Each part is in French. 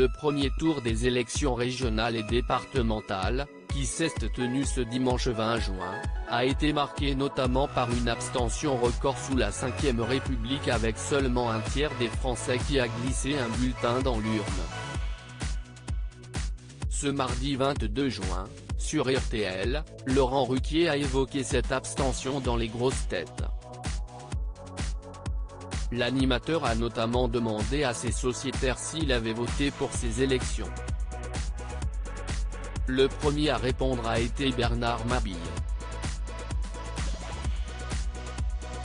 Le premier tour des élections régionales et départementales, qui s'est tenu ce dimanche 20 juin, a été marqué notamment par une abstention record sous la Ve République avec seulement un tiers des Français qui a glissé un bulletin dans l'urne. Ce mardi 22 juin, sur RTL, Laurent Ruquier a évoqué cette abstention dans Les Grosses Têtes. L'animateur a notamment demandé à ses sociétaires s'ils avaient voté pour ces élections. Le premier à répondre a été Bernard Mabille.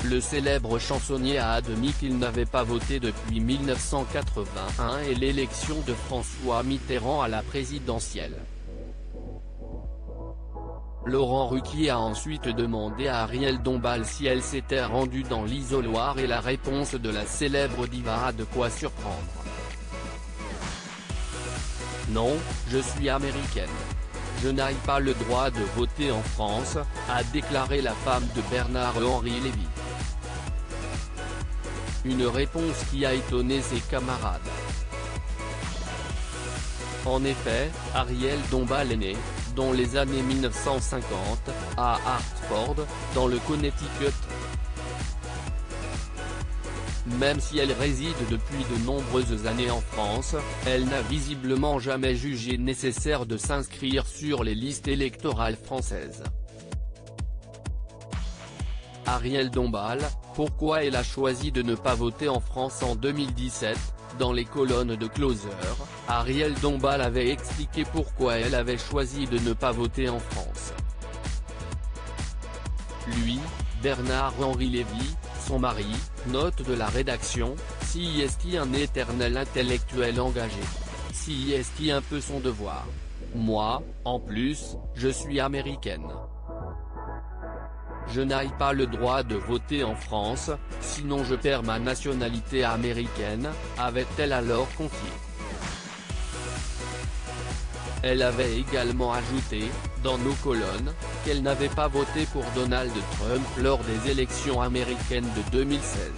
Le célèbre chansonnier a admis qu'il n'avait pas voté depuis 1981 et l'élection de François Mitterrand à la présidentielle. Laurent Ruquier a ensuite demandé à Ariel Dombal si elle s'était rendue dans l'isoloir et la réponse de la célèbre diva a de quoi surprendre. Non, je suis américaine. Je n'ai pas le droit de voter en France, a déclaré la femme de Bernard-Henri Lévy. Une réponse qui a étonné ses camarades. En effet, Ariel Dombal est née, dans les années 1950, à Hartford, dans le Connecticut. Même si elle réside depuis de nombreuses années en France, elle n'a visiblement jamais jugé nécessaire de s'inscrire sur les listes électorales françaises. Ariel Dombal, pourquoi elle a choisi de ne pas voter en France en 2017, dans les colonnes de Closer, Ariel Dombal avait expliqué pourquoi elle avait choisi de ne pas voter en France. Lui, Bernard-Henri Lévy, son mari, note de la rédaction, si est un éternel intellectuel engagé. Si est un peu son devoir. Moi, en plus, je suis américaine. Je n'ai pas le droit de voter en France, sinon je perds ma nationalité américaine, avait-elle alors confié. Elle avait également ajouté, dans nos colonnes, qu'elle n'avait pas voté pour Donald Trump lors des élections américaines de 2016.